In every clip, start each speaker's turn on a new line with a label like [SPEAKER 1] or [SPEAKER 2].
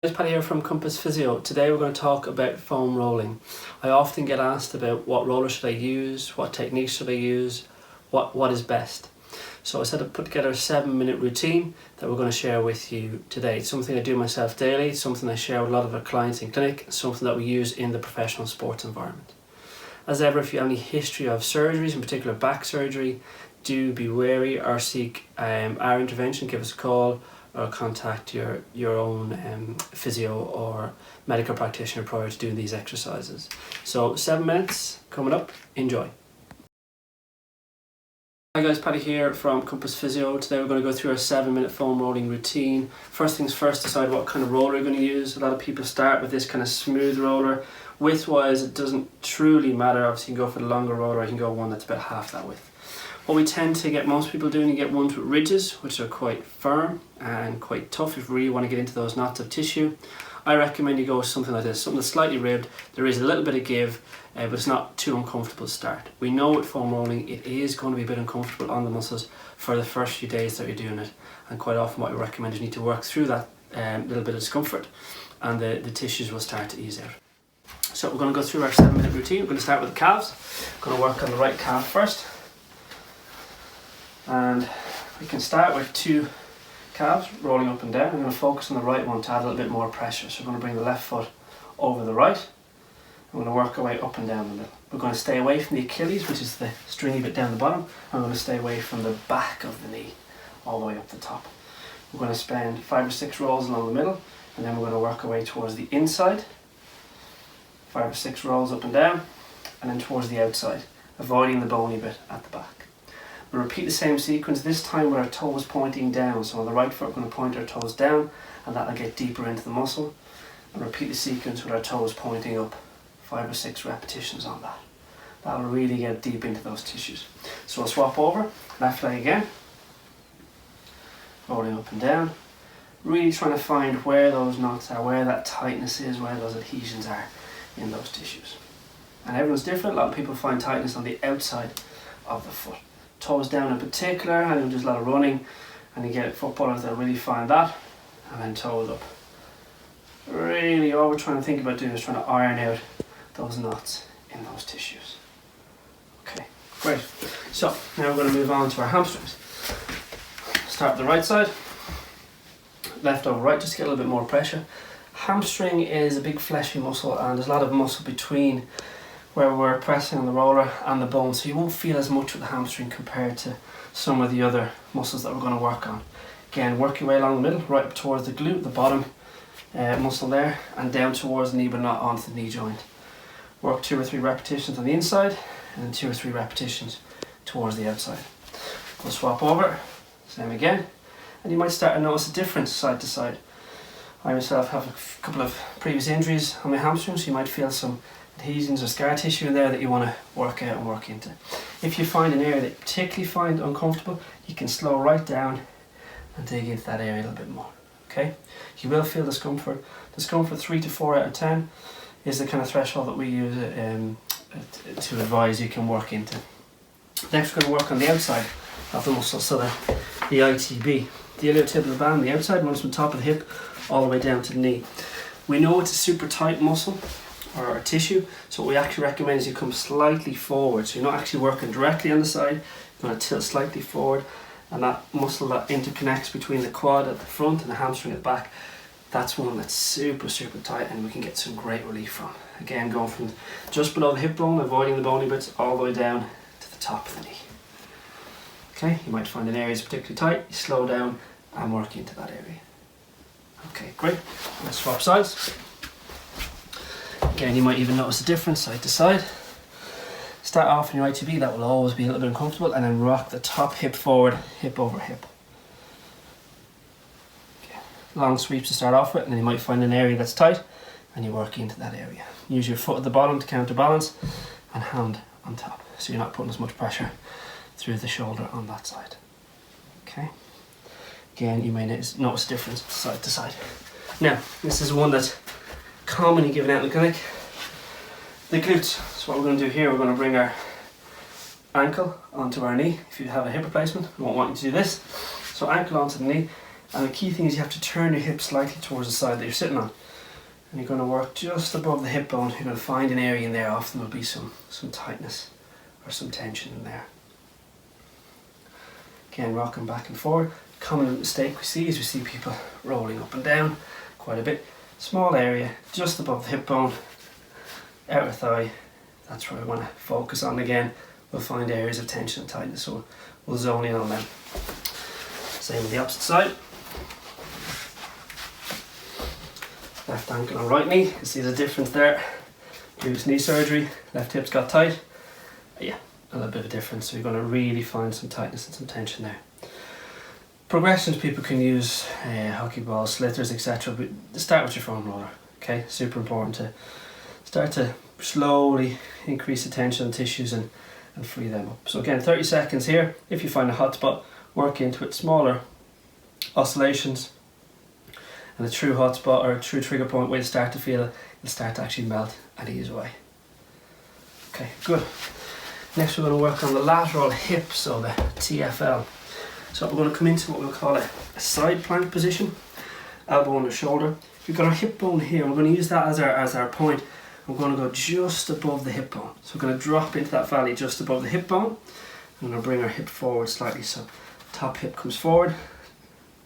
[SPEAKER 1] It's Paddy here from Compass Physio. Today we're going to talk about foam rolling. I often get asked about what roller should I use, what techniques should I use, what is best. So I said I'd put together a 7-minute routine that we're going to share with you today. It's something I do myself daily, it's something I share with a lot of our clients in clinic, it's something that we use in the professional sports environment. As ever, if you have any history of surgeries, in particular back surgery, do be wary or seek our intervention. Give us a call or contact your own physio or medical practitioner prior to doing these exercises. So 7 minutes coming up, enjoy. Hi guys, Paddy here from Compass Physio. Today we're going to go through our 7-minute foam rolling routine. First things first, decide what kind of roller you're going to use. A lot of people start with this kind of smooth roller. Width wise, it doesn't truly matter. Obviously you can go for the longer roller or you can go one that's about half that width. What we tend to get most people doing, you get ones with ridges, which are quite firm and quite tough if you really want to get into those knots of tissue. I recommend you go with something like this, something that's slightly ribbed. There is a little bit of give, but it's not too uncomfortable to start. We know with foam rolling, it is going to be a bit uncomfortable on the muscles for the first few days that you're doing it. And quite often what we recommend is you need to work through that little bit of discomfort and the tissues will start to ease out. So we're going to go through our 7-minute routine. We're going to start with the calves. We're going to work on the right calf first. And we can start with 2 calves rolling up and down. I'm going to focus on the right one to add a little bit more pressure. So we're going to bring the left foot over the right. I'm going to work our way up and down the middle. We're going to stay away from the Achilles, which is the stringy bit down the bottom. I'm going to stay away from the back of the knee all the way up the top. We're going to spend 5 or 6 rolls along the middle, and then we're going to work our way towards the inside. 5 or 6 rolls up and down, and then towards the outside, avoiding the bony bit at the back. We'll repeat the same sequence, this time with our toes pointing down. So on the right foot we're going to point our toes down and that'll get deeper into the muscle. And repeat the sequence with our toes pointing up. 5 or 6 repetitions on that. That'll really get deep into those tissues. So we'll swap over, left leg again. Rolling up and down. Really trying to find where those knots are, where that tightness is, where those adhesions are in those tissues. And everyone's different. A lot of people find tightness on the outside of the foot. Toes down in particular, and you'll do a lot of running, and you get footballers that really find that, and then toes up. Really, all we're trying to think about doing is trying to iron out those knots in those tissues. Okay, great. So now we're going to move on to our hamstrings. Start with the right side, left over right, just to get a little bit more pressure. Hamstring is a big fleshy muscle, and there's a lot of muscle between where we're pressing on the roller and the bone, so you won't feel as much with the hamstring compared to some of the other muscles that we're going to work on. Again, work your way along the middle, right up towards the glute, the bottom muscle there, and down towards the knee but not onto the knee joint. Work 2 or 3 repetitions on the inside and then 2 or 3 repetitions towards the outside. We'll swap over, same again, and you might start to notice a difference side to side. I myself have a couple of previous injuries on my hamstrings, so you might feel some adhesions or scar tissue in there that you want to work out and work into. If you find an area that you particularly find uncomfortable, you can slow right down and dig into that area a little bit more. Okay, you will feel discomfort. Discomfort 3 to 4 out of 10 is the kind of threshold that we use to advise you can work into. Next we're going to work on the outside of the muscle, so the ITB, the iliotibial band, the outside runs from the top of the hip all the way down to the knee. We know it's a super tight muscle or a tissue, so what we actually recommend is you come slightly forward, so you're not actually working directly on the side, you're going to tilt slightly forward, and that muscle that interconnects between the quad at the front and the hamstring at the back, that's one that's super tight and we can get some great relief from. Again, going from just below the hip bone, avoiding the bony bits, all the way down to the top of the knee. Okay, you might find an area is particularly tight, you slow down and work into that area. Okay, great. Let's swap sides. Again, you might even notice a difference side to side. Start off in your ITB, that will always be a little bit uncomfortable, and then rock the top hip forward, hip over hip. Okay. Long sweeps to start off with, and then you might find an area that's tight, and you work into that area. Use your foot at the bottom to counterbalance, and hand on top, so you're not putting as much pressure through the shoulder on that side. Okay. Again, you may notice a difference side to side. Now, this is one that's commonly given out in the clinic. The glutes. So what we're going to do here, we're going to bring our ankle onto our knee. If you have a hip replacement, we won't want you to do this. So ankle onto the knee, And the key thing is you have to turn your hip slightly towards the side that you're sitting on. And you're going to work just above the hip bone. You're going to find an area in there, often there'll be some tightness or some tension in there. Again, rocking back and forward. Common mistake we see is we see people rolling up and down quite a bit. Small area, just above the hip bone, outer thigh. That's where we want to focus on again. We'll find areas of tension and tightness, so we'll zone in on them. Same with the opposite side. Left ankle and right knee. You can see the difference there. Previous knee surgery, left hip's got tight. Yeah, a little bit of a difference. So you're going to really find some tightness and some tension there. Progressions people can use hockey balls, slithers, etc. But start with your foam roller. Okay, super important to start to slowly increase the tension on tissues and free them up. So again, 30 seconds here. If you find a hot spot, work into it. Smaller oscillations and a true hot spot or a true trigger point where you start to feel it, it'll start to actually melt and ease away. Okay, good. Next we're going to work on the lateral hip, so the TFL. So we're going to come into what we'll call a side plank position, elbow on the shoulder. We've got our hip bone here. We're going to use that as our point. We're going to go just above the hip bone. So we're going to drop into that valley just above the hip bone. I'm going to bring our hip forward slightly, so top hip comes forward,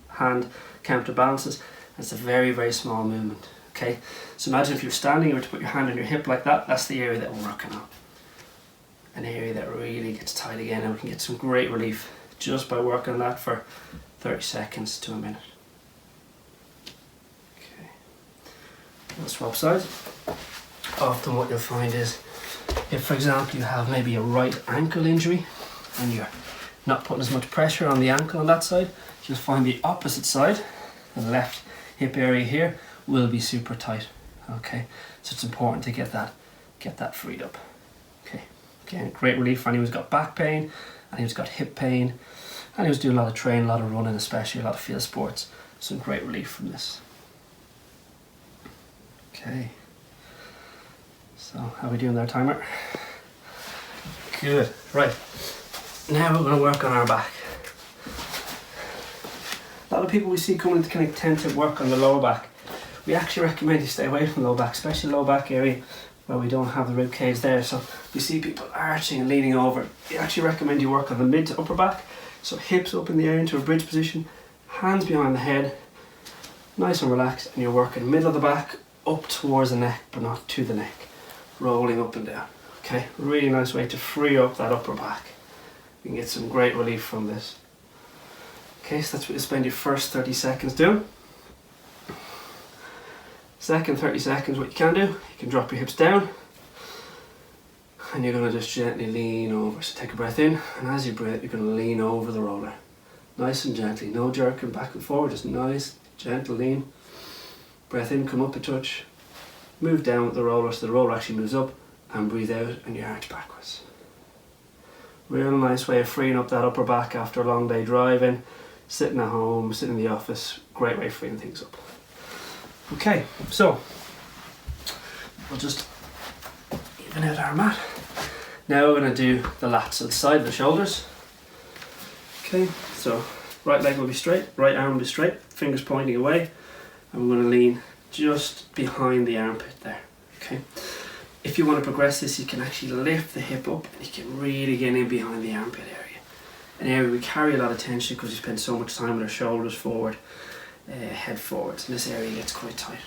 [SPEAKER 1] hand counterbalances. It's a very, very small movement. Okay, so imagine if you're standing, you were to put your hand on your hip like that. That's the area that we're working on. An area that really gets tight again, and we can get some great relief just by working on that for 30 seconds to a minute. Okay, we'll swap sides. Often what you'll find is, if for example you have maybe a right ankle injury and you're not putting as much pressure on the ankle on that side, you'll find the opposite side, the left hip area here, will be super tight. Okay, so it's important to get that freed up. Okay, again, great relief for anyone who's got back pain, anyone who's got hip pain, and who's doing a lot of training, a lot of running, especially a lot of field sports. Some great relief from this. Okay, so how are we doing there, timer? Good. Right, now we're going to work on our back. A lot of people we see coming into clinic tend to work on the lower back. We actually recommend you stay away from the low back, especially the low back area where we don't have the rib cage there. So we see people arching and leaning over. We actually recommend you work on the mid to upper back. So hips up in the air into a bridge position, hands behind the head, nice and relaxed, and you're working middle of the back up towards the neck, but not to the neck, rolling up and down. Okay, really nice way to free up that upper back. You can get some great relief from this. Okay, so that's what you spend your first 30 seconds doing. Second 30 seconds, what you can do, you can drop your hips down and you're going to just gently lean over. So take a breath in, and as you breathe, you're going to lean over the roller. Nice and gently, no jerking back and forward, just nice, gentle lean. Breath in, come up a touch, move down with the roller so the roller actually moves up, and breathe out and you arch backwards. Real nice way of freeing up that upper back after a long day driving, sitting at home, sitting in the office. Great way of freeing things up. Okay, so we'll just even out our mat. Now we're going to do the lats, so the side of the shoulders. Okay, so right leg will be straight, right arm will be straight, fingers pointing away, and we're going to lean just behind the armpit there. Okay, if you want to progress this, you can actually lift the hip up and you can really get in behind the armpit area. An area we carry a lot of tension because we spend so much time with our shoulders forward, head forwards, and this area gets quite tight.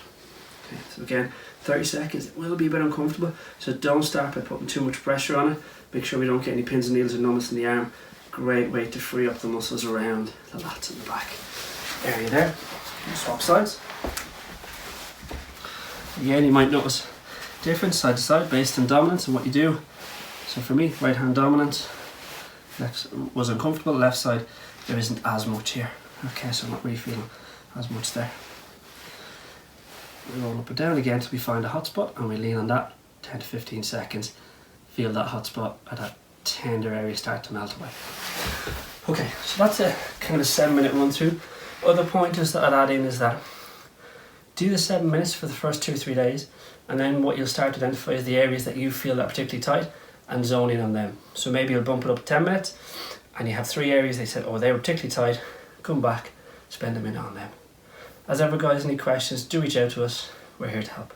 [SPEAKER 1] Okay, so again, 30 seconds, it will be a bit uncomfortable, so don't start by putting too much pressure on it. Make sure we don't get any pins and needles or numbness in the arm. Great way to free up the muscles around the lats and the back area there. Swap sides. Again, you might notice difference side to side based on dominance and what you do. So for me, right hand dominant, left was uncomfortable, left side there isn't as much here. Okay, so I'm not really feeling as much there. We roll up and down again till we find a hot spot and we lean on that 10 to 15 seconds. Feel that hot spot at that tender area start to melt away. Okay, so that's a kind of 7-minute run through. Other pointers that I'd add in is that do the 7 minutes for the first 2 or 3 days, and then what you'll start to identify is the areas that you feel are particularly tight and zone in on them. So maybe you'll bump it up 10 minutes and you have 3 areas they said, oh, they were particularly tight. Come back, spend a minute on them. As ever guys, any questions, do reach out to us. We're here to help.